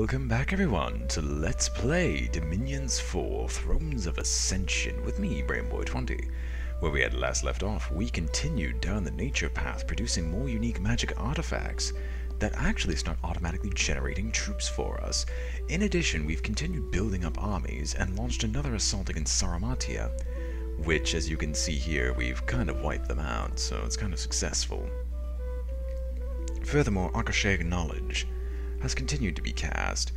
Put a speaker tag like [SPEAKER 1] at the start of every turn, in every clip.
[SPEAKER 1] Welcome back everyone to Let's Play Dominions 4 Thrones of Ascension with me, BrainBoy 20. Where we had last left off, we continued down the nature path, producing more unique magic artifacts that actually start automatically generating troops for us. In addition, we've continued building up armies and launched another assault against Sauromatia, which, as you can see here, we've kind of wiped them out, so it's kind of successful. Furthermore, Arcrosphale knowledge has continued to be cast,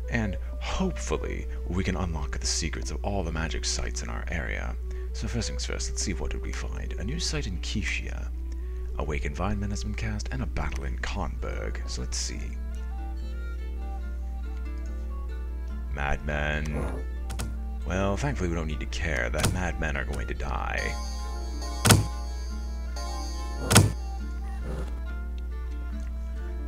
[SPEAKER 1] and hopefully we can unlock the secrets of all the magic sites in our area. So first things first, let's see what did we find. A new site in Kishia, Awake Environment has been cast, and a battle in Kornberg. So let's see. Madmen. Well, thankfully we don't need to care that madmen are going to die.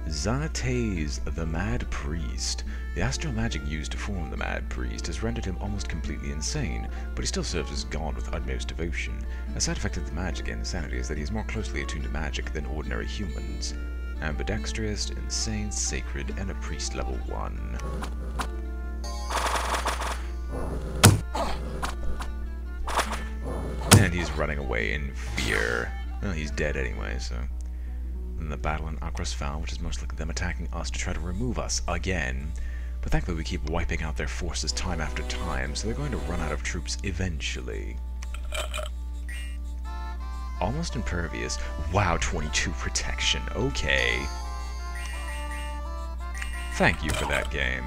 [SPEAKER 1] Xanates, the Mad Priest. The astral magic used to form the Mad Priest has rendered him almost completely insane, but he still serves as god with utmost devotion. A side effect of the magic insanity is that he is more closely attuned to magic than ordinary humans. Ambidextrous, insane, sacred, and a priest level 1. And he's running away in fear. Well, he's dead anyway, so... the battle in Arcrosphale, which is most likely them attacking us to try to remove us again. But thankfully we keep wiping out their forces time after time, so they're going to run out of troops eventually. Almost impervious. Wow, 22 protection. Okay. Thank you for that game.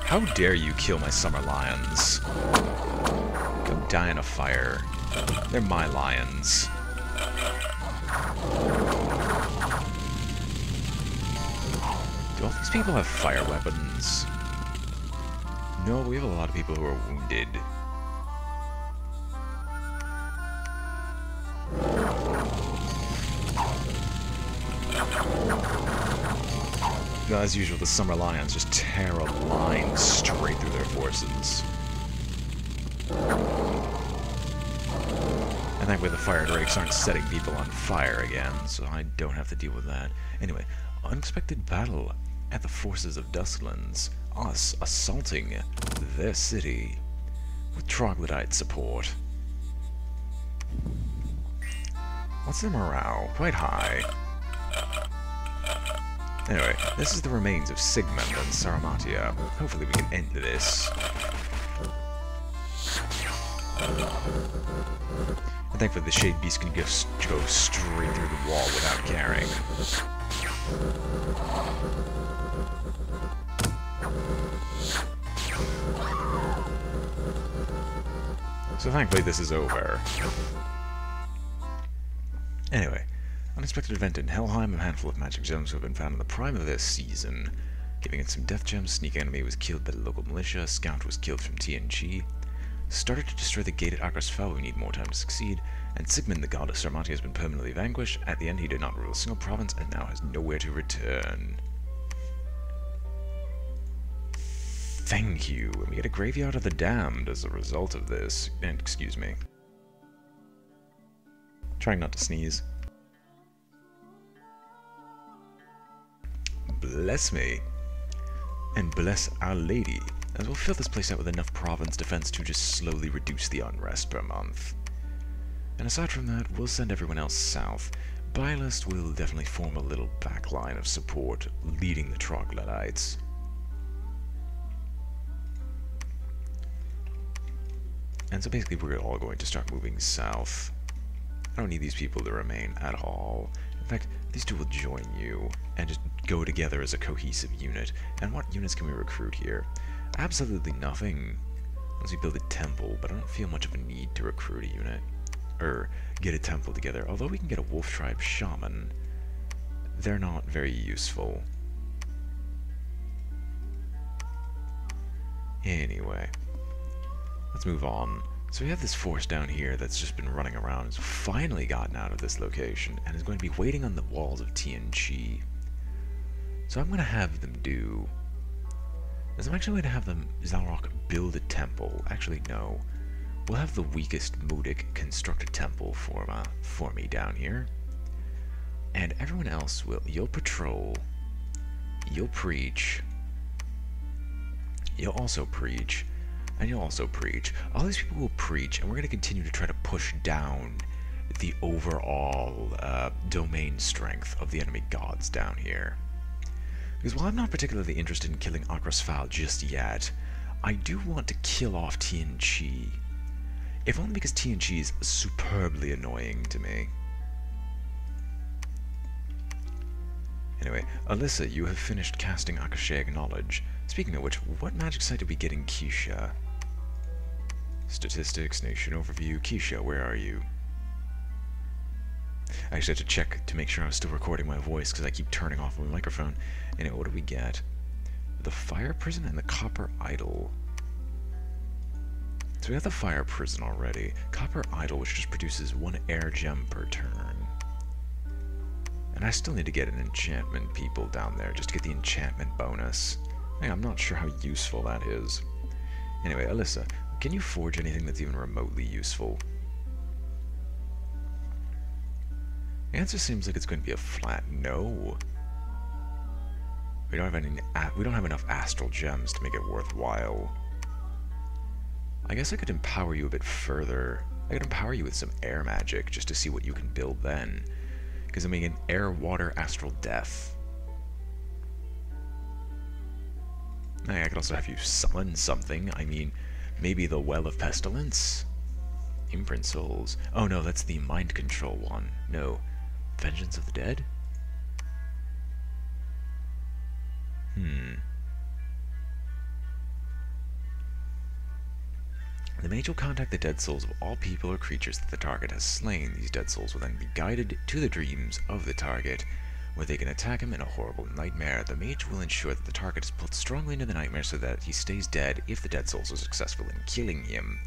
[SPEAKER 1] How dare you kill my summer lions? Go die in a fire. They're my lions. Do all these people have fire weapons? No, we have a lot of people who are wounded. As usual, the summer lions just tear a line straight through their forces. And thankfully the fire drakes aren't setting people on fire again, so I don't have to deal with that. Anyway, unexpected battle at the forces of Dustlands. Us assaulting their city with troglodyte support. What's their morale? Quite high. Anyway, this is the remains of Sigmund and Sauromatia. Hopefully we can end this. And thankfully the Shade Beast can just go straight through the wall without caring. So thankfully this is over. Anyway, unexpected event in Helheim. A handful of magic gems have been found in the prime of their season. Giving it some death gems, Sneak Enemy was killed by the local militia, Scout was killed from Tien'Chi. Started to destroy the gate at Arcrosphale, we need more time to succeed, and Sigmund, the god of Sauromatia, has been permanently vanquished. At the end, he did not rule a single province, and now has nowhere to return. Thank you, and we get a Graveyard of the Damned as a result of this. And, excuse me. Trying not to sneeze. Bless me. And bless Our Lady, as we'll fill this place out with enough province defense to just slowly reduce the unrest per month. And aside from that, we'll send everyone else south. Bylist will definitely form a little backline of support, leading the troglodytes. And so basically we're all going to start moving south. I don't need these people to remain at all. In fact, these two will join you and just go together as a cohesive unit. And what units can we recruit here? Absolutely nothing. Unless we build a temple, but I don't feel much of a need to recruit a unit. Or get a temple together. Although we can get a wolf tribe shaman, they're not very useful. Anyway, let's move on. So we have this force down here that's just been running around, has finally gotten out of this location, and is going to be waiting on the walls of Tien'Chi. So I'm going to have them do... I'm actually going to have them, Zalrock, build a temple. Actually, no. We'll have the weakest Mudik construct a temple for me down here. And everyone else will, you'll patrol, you'll preach, you'll also preach, and you'll also preach. All these people will preach, and we're going to continue to try to push down the overall domain strength of the enemy gods down here. Because while I'm not particularly interested in killing Arcrosphale just yet, I do want to kill off Tien'Chi. If only because Tien'Chi is superbly annoying to me. Anyway, Alyssa, you have finished casting Akashic Knowledge. Speaking of which, what magic site did we get in Keisha? Statistics, Nation Overview. Keisha, where are you? I actually had to check to make sure I was still recording my voice because I keep turning off my microphone. Anyway, what do we get? The Fire Prison and the Copper Idol. So we have the Fire Prison already. Copper Idol, which just produces 1 air gem per turn. And I still need to get an enchantment people down there just to get the enchantment bonus. Hey, I'm not sure how useful that is. Anyway, Alyssa, can you forge anything that's even remotely useful? The answer seems like it's going to be a flat no. We don't have enough astral gems to make it worthwhile. I guess I could empower you a bit further. I could empower you with some air magic just to see what you can build then. Because I'm making air, water, astral death. I could also have you summon something. I mean, maybe the Well of Pestilence? Imprint Souls. Oh no, that's the mind control one. No. Vengeance of the Dead? The mage will contact the dead souls of all people or creatures that the target has slain. These dead souls will then be guided to the dreams of the target, where they can attack him in a horrible nightmare. The mage will ensure that the target is pulled strongly into the nightmare so that he stays dead if the dead souls are successful in killing him.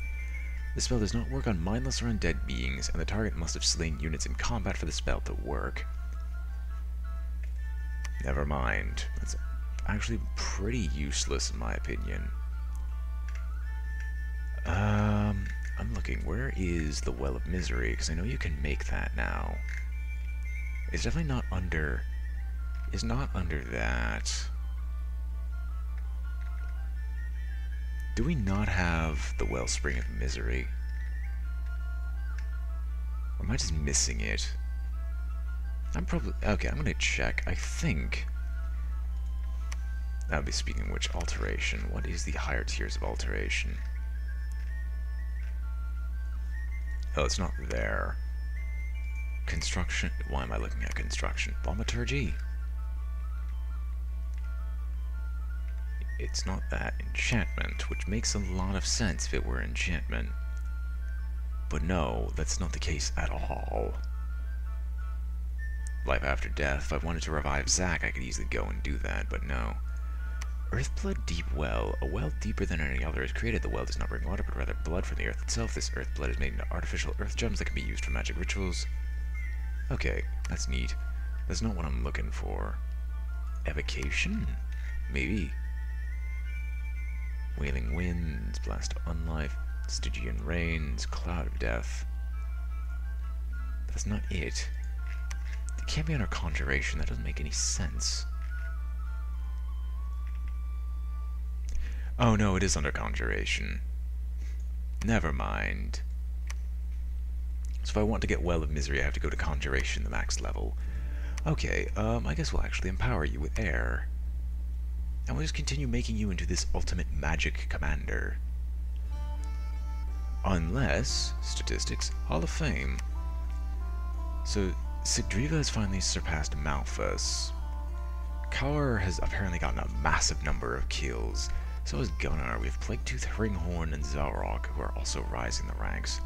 [SPEAKER 1] The spell does not work on mindless or undead beings, and the target must have slain units in combat for the spell to work. Never mind. That's actually pretty useless in my opinion. I'm looking. Where is the Well of Misery? Because I know you can make that now. It's definitely not under... It's not under that. Do we not have the Wellspring of Misery? Or am I just missing it? I'm probably... Okay, I'm gonna check. I think... That would be, speaking of which, Alteration. What is the higher tiers of Alteration? Oh, it's not there. Construction. Why am I looking at construction? Thaumaturgy. It's not that. Enchantment, which makes a lot of sense if it were enchantment. But no, that's not the case at all. Life after death. If I wanted to revive Zack, I could easily go and do that, but no. Earthblood Deep Well. A well deeper than any other is created. The well does not bring water, but rather blood from the earth itself. This earth blood is made into artificial earth gems that can be used for magic rituals. Okay, that's neat. That's not what I'm looking for. Evocation? Maybe. Wailing Winds, Blast of Unlife, Stygian Rains, Cloud of Death. That's not it. It can't be under Conjuration. That doesn't make any sense. Oh no, it is under Conjuration. Never mind. So if I want to get Well of Misery, I have to go to Conjuration, the max level. Okay, I guess we'll actually empower you with air. And we'll just continue making you into this ultimate magic commander. Unless, statistics, Hall of Fame. So, Sigdriva has finally surpassed Malphus. Kaur has apparently gotten a massive number of kills. So is Gunnar. We have Plaguetooth, Ringhorn, and Zarok, who are also rising the ranks.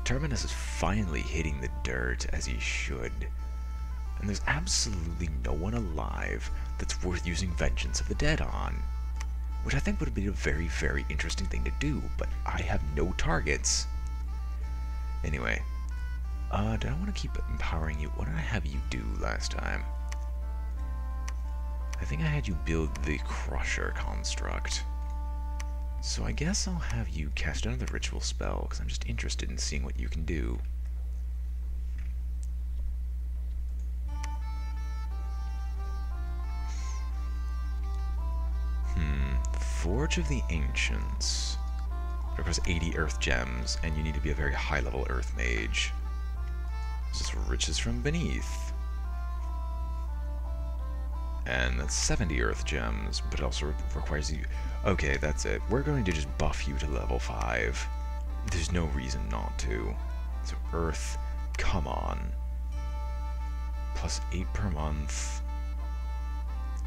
[SPEAKER 1] Terminus is finally hitting the dirt, as he should. And there's absolutely no one alive that's worth using Vengeance of the Dead on. Which I think would have been a very, very interesting thing to do, but I have no targets. Anyway, did I want to keep empowering you? What did I have you do last time? I think I had you build the Crusher construct. So I guess I'll have you cast another ritual spell, because I'm just interested in seeing what you can do. Forge of the Ancients. Requires 80 earth gems, and you need to be a very high-level earth mage. This is riches from beneath. And that's 70 earth gems, but it also requires you... Okay, that's it. We're going to just buff you to level 5. There's no reason not to. So earth, come on. Plus 8 per month.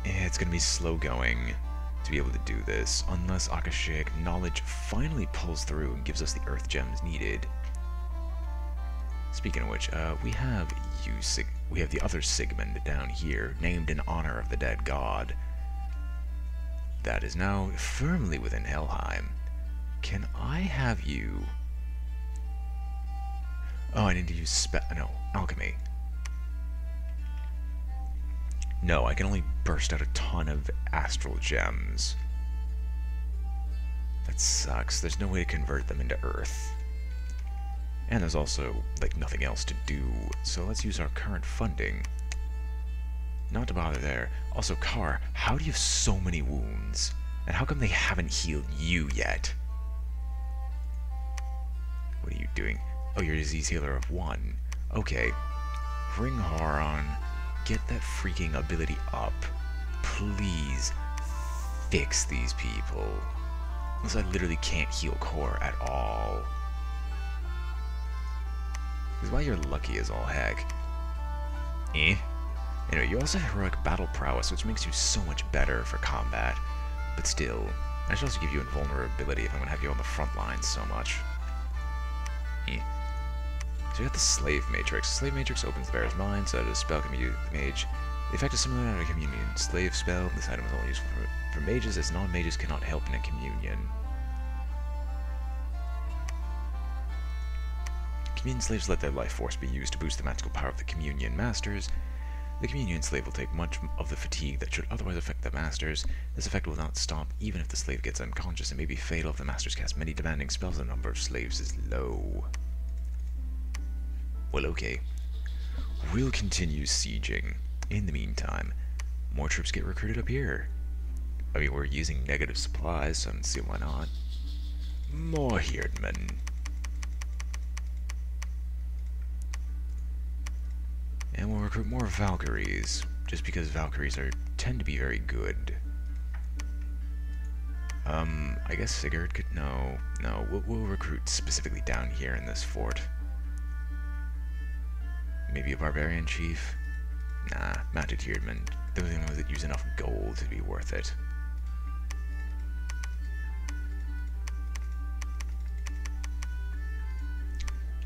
[SPEAKER 1] It's going to be slow going to be able to do this, unless Akashic Knowledge finally pulls through and gives us the earth gems needed. Speaking of which, we have the other Sigmund down here, named in honor of the dead god. That is now firmly within Helheim. Can I have you... Oh, I need to use alchemy. No, I can only burst out a ton of astral gems. That sucks. There's no way to convert them into earth. And there's also, like, nothing else to do, so let's use our current funding. Not to bother there. Also, Car, how do you have so many wounds? And how come they haven't healed you yet? What are you doing? Oh, you're a disease healer of 1. Okay. Ring Horon, get that freaking ability up. Please fix these people. Unless I literally can't heal Core at all. Because while you're lucky as all heck. Anyway, you also have heroic battle prowess, which makes you so much better for combat. But still, I should also give you invulnerability if I'm going to have you on the front lines so much. So you got the Slave Matrix. Slave Matrix opens the bearer's mind, so that a spell can be used with the mage. The effect is similar to a communion. Slave spell. This item is only useful for mages, as non-mages cannot help in a communion. Communion slaves let their life force be used to boost the magical power of the communion masters. The communion slave will take much of the fatigue that should otherwise affect the masters. This effect will not stop even if the slave gets unconscious, and may be fatal if the masters cast many demanding spells and the number of slaves is low. Well, okay. We'll continue sieging. In the meantime, more troops get recruited up here. I mean, we're using negative supplies, so I don't see why not. More Herdmen. And we'll recruit more Valkyries, just because Valkyries tend to be very good. I guess Sigurd could... No, we'll recruit specifically down here in this fort. Maybe a barbarian chief? Nah, mounted Herdmen. They're the only ones that use enough gold to be worth it.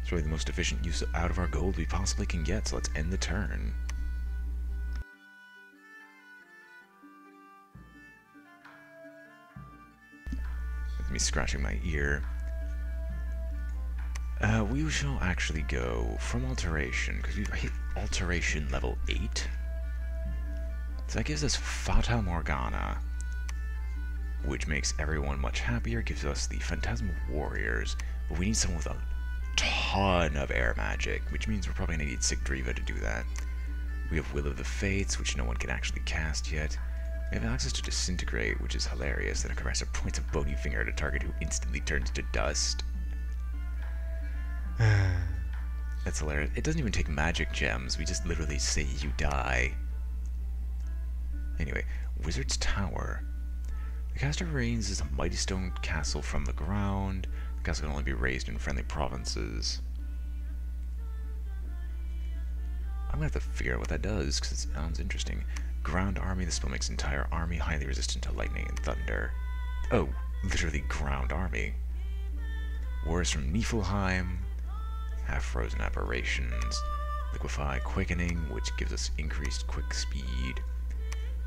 [SPEAKER 1] It's really the most efficient use out of our gold we possibly can get, so let's end the turn. With me scratching my ear. We shall actually go from Alteration, because we've hit Alteration level 8. So that gives us Fata Morgana, which makes everyone much happier, gives us the Phantasmal Warriors, but we need someone with a ton of air magic, which means we're probably going to need Sigdriva to do that. We have Will of the Fates, which no one can actually cast yet. We have access to Disintegrate, which is hilarious, that a caresser points a bony finger at a target who instantly turns to dust. That's hilarious. It doesn't even take magic gems, we just literally say you die. Anyway, Wizard's Tower. The caster raises a mighty stone castle from the ground. The castle can only be raised in friendly provinces. I'm gonna have to figure out what that does, because it sounds interesting. Ground army, the spell makes entire army highly resistant to lightning and thunder. Oh, literally ground army. Warriors from Niflheim. Half-frozen aberrations. Liquefy quickening, which gives us increased quick speed.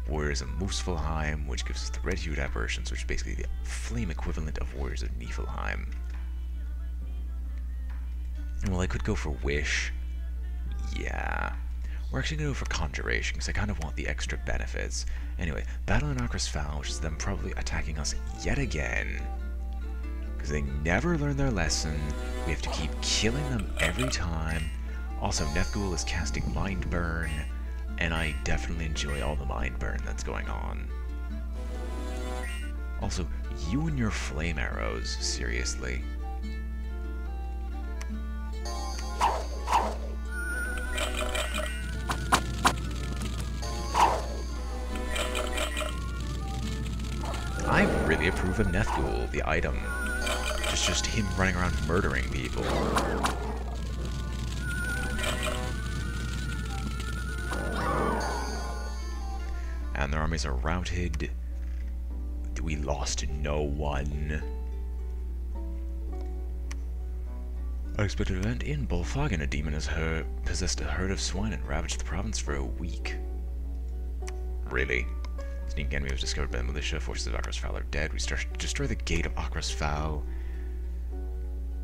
[SPEAKER 1] Warriors of Muspelheim, which gives us the red-hued aberrations, which is basically the flame equivalent of Warriors of Niflheim. Well, I could go for Wish. Yeah. We're actually going to go for Conjuration, because I kind of want the extra benefits. Anyway, Battle in Arcrosphale, which is them probably attacking us yet again. Because they never learn their lesson. We have to keep killing them every time. Also, Nefgul is casting Mind Burn, and I definitely enjoy all the Mind Burn that's going on. Also, you and your flame arrows, seriously. I really approve of Nethgul, the item. Just him running around murdering people. And their armies are routed. We lost no one. Unexpected event in Bolfagan. A demon has possessed a herd of swine and ravaged the province for a week. Really? Sneaking enemy was discovered by the militia. Forces of Arcrosphale are dead. We destroy the gate of Arcrosphale.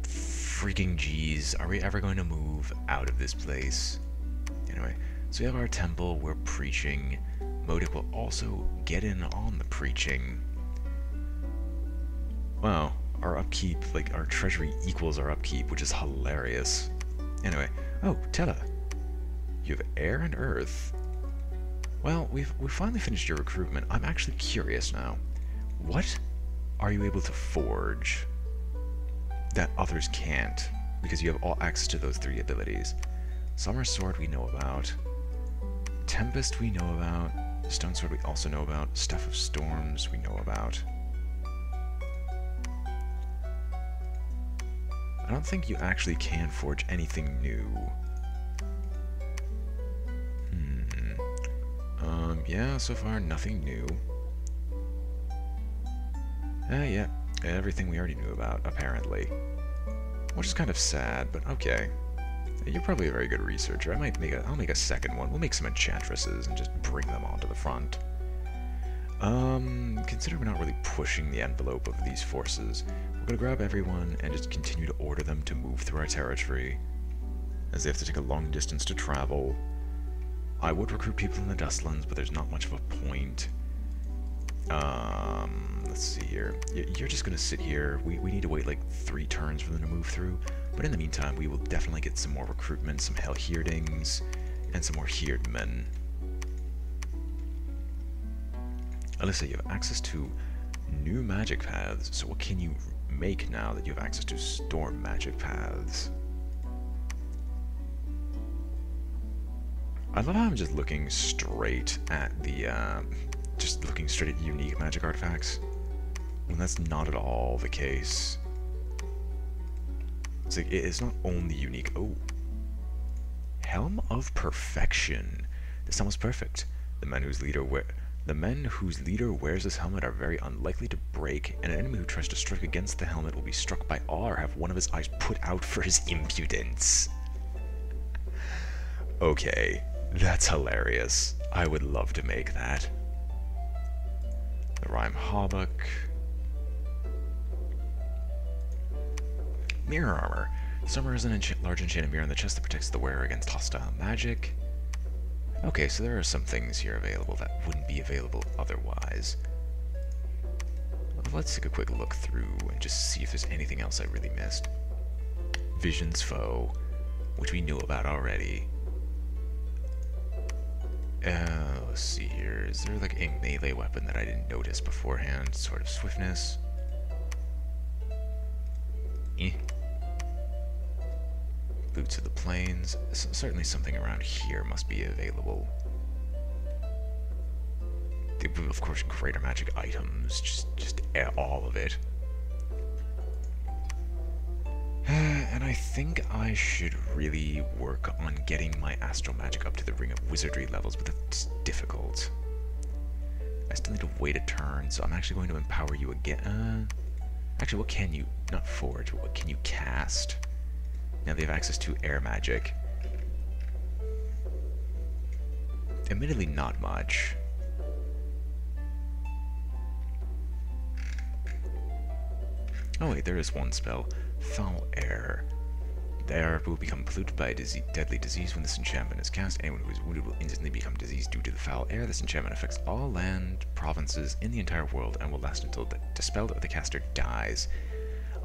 [SPEAKER 1] Freaking jeez. Are we ever going to move out of this place? Anyway, so we have our temple. We're preaching. Modic will also get in on the preaching. Wow. Our upkeep, like, our treasury equals our upkeep, which is hilarious. Anyway. Oh, Tella. You have air and earth. Well, we finally finished your recruitment. I'm actually curious now. What are you able to forge that others can't? Because you have all access to those 3 abilities. Summer Sword we know about. Tempest we know about. Stone Sword we also know about. Staff of Storms we know about. I don't think you actually can forge anything new. Yeah, so far nothing new. Yeah, everything we already knew about, apparently. Which is kind of sad, but okay. You're probably a very good researcher. I'll make a second one. We'll make some enchantresses and just bring them onto the front. Consider we're not really pushing the envelope of these forces. We're gonna grab everyone and just continue to order them to move through our territory, as they have to take a long distance to travel. I would recruit people in the dustlands, but there's not much of a point. Let's see here. You're just gonna sit here. We need to wait like 3 turns for them to move through, but in the meantime, we will definitely get some more recruitment, some Hellheerdings, and some more Heerdmen. Alyssa, you have access to new magic paths, so what can you make now that you have access to storm magic paths? I love how I'm just looking straight at the, unique magic artifacts, when that's not at all the case. It's like, it's not only unique. Oh. Helm of Perfection. This helm is perfect. The men whose leader wears this helmet are very unlikely to break, and an enemy who tries to strike against the helmet will be struck by awe or have one of his eyes put out for his impudence. Okay, that's hilarious. I would love to make that. The Rhyme Hawbuck. Mirror Armor. This armor is a large enchanted mirror in the chest that protects the wearer against hostile magic. Okay, so there are some things here available that wouldn't be available otherwise. Let's take a quick look through and just see if there's anything else I really missed. Vision's Foe, which we knew about already. Let's see here. Is there like a melee weapon that I didn't notice beforehand? Sort of Swiftness. Boots of the Plains. Certainly something around here must be available. Of course, greater magic items. Just all of it. And I think I should really work on getting my astral magic up to the Ring of Wizardry levels, but that's difficult. I still need to wait a turn, so I'm actually going to empower you again. Actually, what can you, not forge, but what can you cast? Now they have access to air magic. Admittedly, not much. Oh wait, there is one spell. Foul Air. The air will become polluted by a deadly disease when this enchantment is cast. Anyone who is wounded will instantly become diseased due to the foul air. This enchantment affects all land, provinces in the entire world, and will last until the dispelled or the caster dies.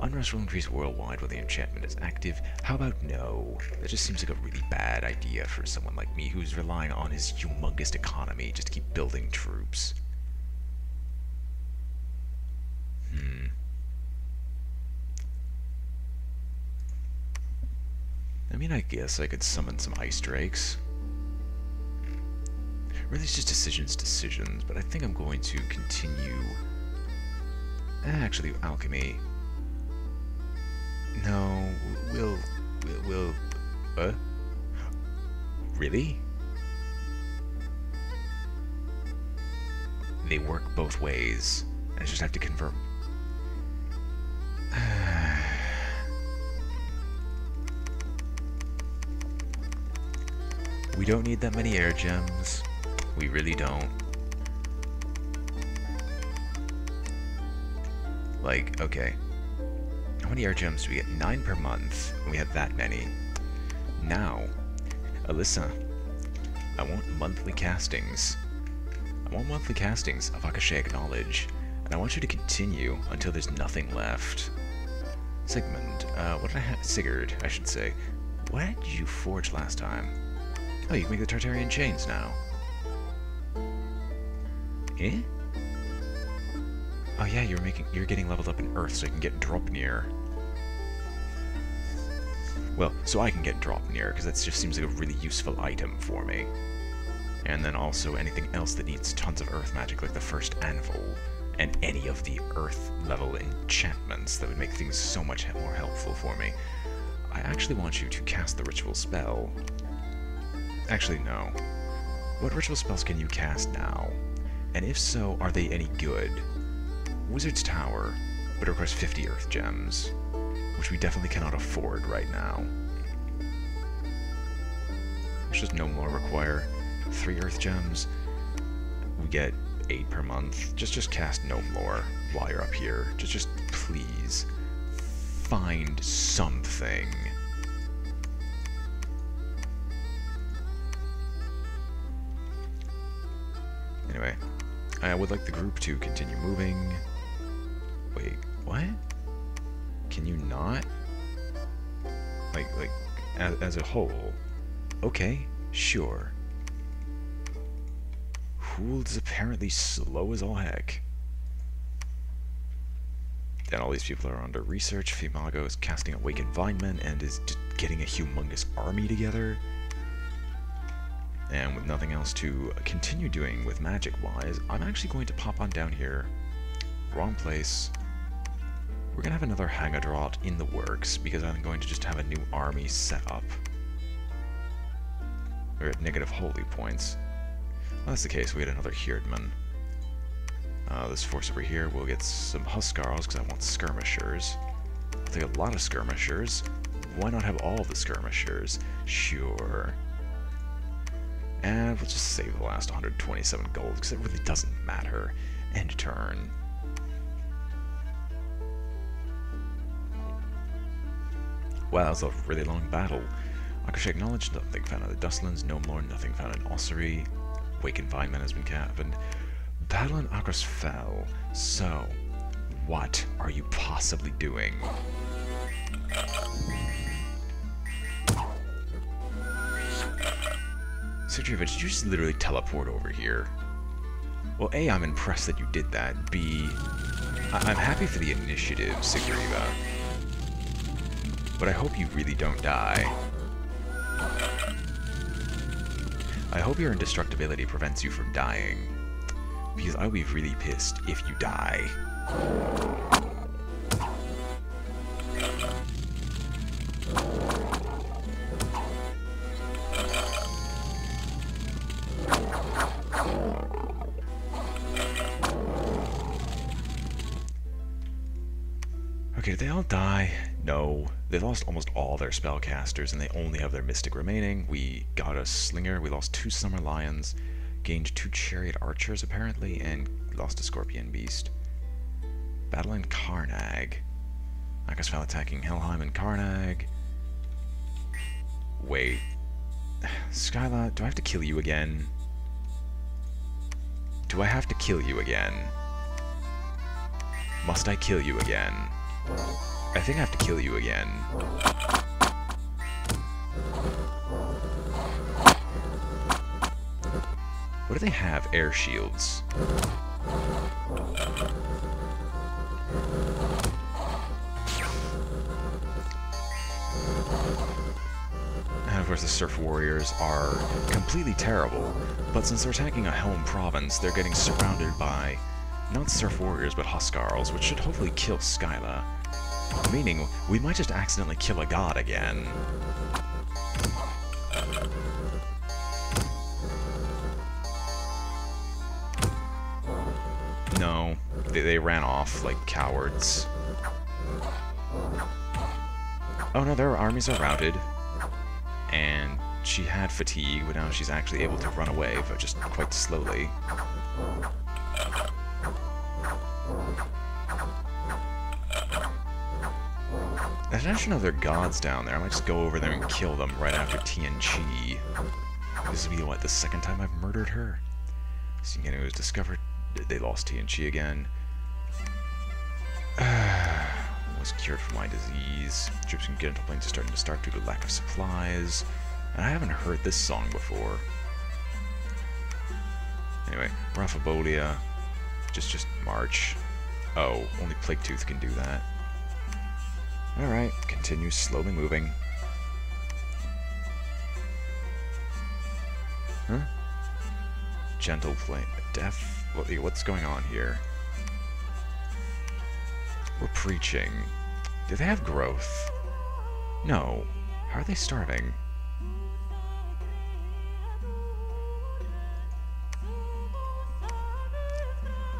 [SPEAKER 1] Unrest will increase worldwide while the enchantment is active. How about no? That just seems like a really bad idea for someone like me who's relying on his humongous economy just to keep building troops. mean, I guess I could summon some ice drakes. Really, it's just decisions, but I think I'm going to continue... Actually, alchemy. No, we'll... Really? They work both ways. I just have to confirm. We don't need that many air gems. We really don't. Like, okay. How many air gems do we get? 9 per month. We had that many. Now, Alyssa, I want monthly castings. I want monthly castings of Akashaic knowledge, and I want you to continue until there's nothing left. Sigmund, what did I have? Sigurd, I should say. What did you forge last time? Oh, you can make the Tartarian chains now. Eh? Oh yeah, you're getting leveled up in Earth, so you can get Dropnir. Well, so I can get Dropnir, because that just seems like a really useful item for me. And then also anything else that needs tons of Earth magic, like the first Anvil, and any of the Earth level enchantments that would make things so much more helpful for me. I actually want you to cast the ritual spell. Actually, no. What ritual spells can you cast now? And if so, are they any good? Wizard's Tower, but it requires 50 Earth Gems, which we definitely cannot afford right now. Which does no more require 3 Earth Gems. We get 8 per month. Just cast no more while you're up here. Just please find something. Anyway, I would like the group to continue moving. Wait, what? Can you not? Like, as a whole? Okay, sure. Hould is apparently slow as all heck. Then all these people are under research. Fimago is casting Awakened Vinemen and is getting a humongous army together. And with nothing else to continue doing with magic-wise, I'm actually going to pop on down here. Wrong place. We're going to have another Hagadrot in the works, because I'm going to just have a new army set up. We're at negative holy points. Well, that's the case. We get another Herdman. This force over here will get some Huskarls, because I want skirmishers. I'll take a lot of skirmishers. Why not have all the skirmishers? Sure. And we'll just save the last 127 gold, because it really doesn't matter. End turn. Wow, that was a really long battle. Akashaic knowledge, nothing found in the dustlands. No more, nothing found in Ossuary. Awakened Vineman has been happened. Battle in Arcrosphale. So, what are you possibly doing? Sigurd, did you just literally teleport over here? Well, A, I'm impressed that you did that. B, I'm happy for the initiative, Sigriva. But I hope you really don't die. I hope your indestructibility prevents you from dying. Because I'll be really pissed if you die. Okay, did they all die? No. They lost almost all their spellcasters, and they only have their mystic remaining. We got a slinger, we lost 2 summer lions, gained 2 chariot archers apparently, and lost a scorpion beast. Battle in Karnag. Arcrosphale attacking Helheim and Karnag. Wait. Skyla, do I have to kill you again? Do I have to kill you again? Must I kill you again? I think I have to kill you again. What do they have? Air shields. course, the Surf Warriors are completely terrible, but since they're attacking a Helm province, they're getting surrounded by not Surf Warriors, but Huskarls, which should hopefully kill Skyla. Meaning, we might just accidentally kill a god again. No, they ran off like cowards. Oh no, their armies are routed. And she had fatigue, but now she's actually able to run away, but just quite slowly. There's actually other gods down there. I might just go over there and kill them right after Tien'Chi. This will be, what, the second time I've murdered her? So again, it was discovered they lost Tien'Chi again. Was cured from my disease. Troops can get into planes starting to start due to lack of supplies. And I haven't heard this song before. Anyway, Raphabolia. Just march. Oh, only Plaguetooth can do that. Alright, continue slowly moving. Huh? Gentle flame. Death? What's going on here? We're preaching. Do they have growth? No. How are they starving?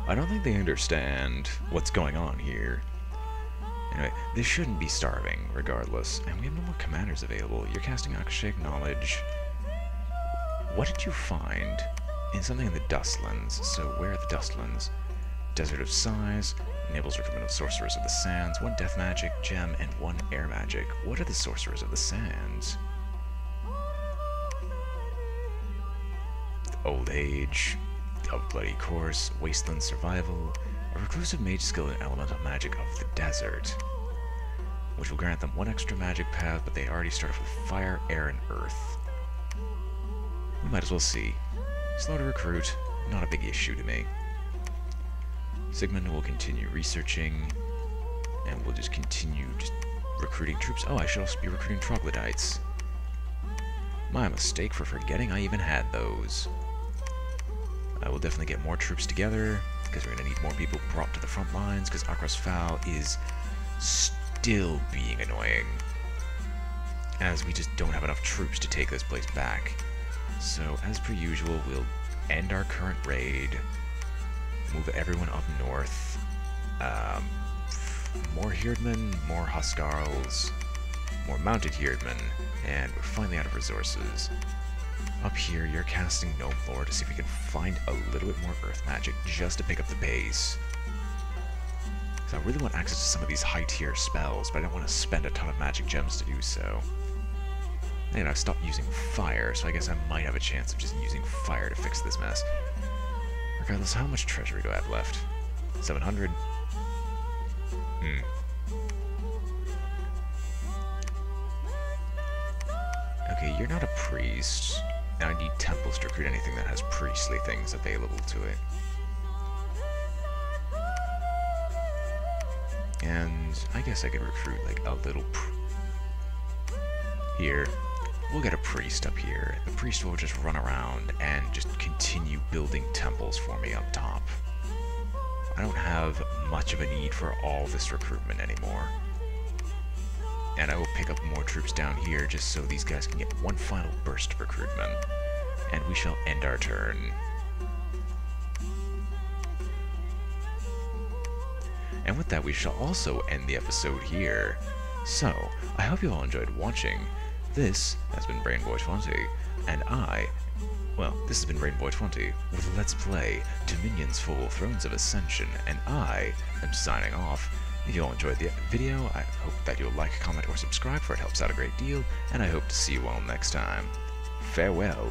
[SPEAKER 1] I don't think they understand what's going on here. Anyway, they shouldn't be starving, regardless. And we have no more commanders available. You're casting Arcrosphale knowledge. What did you find in something in the dustlands? So where are the dustlands? Desert of Size. Enables recruitment of Sorcerers of the Sands. 1 Death Magic, Gem, and 1 Air Magic. What are the Sorcerers of the Sands? Old Age. Of Bloody Course. Wasteland Survival. A reclusive mage skill in elemental magic of the desert, which will grant them 1 extra magic path, but they already start off with fire, air, and earth. We might as well see. Slow to recruit, not a big issue to me. Sigmund will continue researching, and we'll just continue recruiting troops. Oh, I should also be recruiting troglodytes. My mistake for forgetting I even had those. I will definitely get more troops together, because we're going to need more people brought to the front lines, because Arcrosphale is still being annoying, as we just don't have enough troops to take this place back. So, as per usual, we'll end our current raid, move everyone up north, more Herdmen, more Huskarls, more mounted Herdmen, and we're finally out of resources. Up here, you're casting Gnome Lore to see if we can find a little bit more Earth Magic just to pick up the pace. So I really want access to some of these high-tier spells, but I don't want to spend a ton of magic gems to do so. And I've stopped using fire, so I guess I might have a chance of just using fire to fix this mess. Regardless, how much treasury do I have left? 700? Okay, you're not a priest. Now I need temples to recruit anything that has priestly things available to it. And I guess I could recruit like a little here. We'll get a priest up here. The priest will just run around and just continue building temples for me up top. I don't have much of a need for all this recruitment anymore. And I will pick up more troops down here just so these guys can get one final burst of recruitment. And we shall end our turn. And with that, we shall also end the episode here. So, I hope you all enjoyed watching. This has been BrainBoy20, and this has been BrainBoy20 with Let's Play Dominions 4 Thrones of Ascension, and I am signing off. If you all enjoyed the video, I hope that you'll like, comment, or subscribe, for it helps out a great deal, and I hope to see you all next time. Farewell.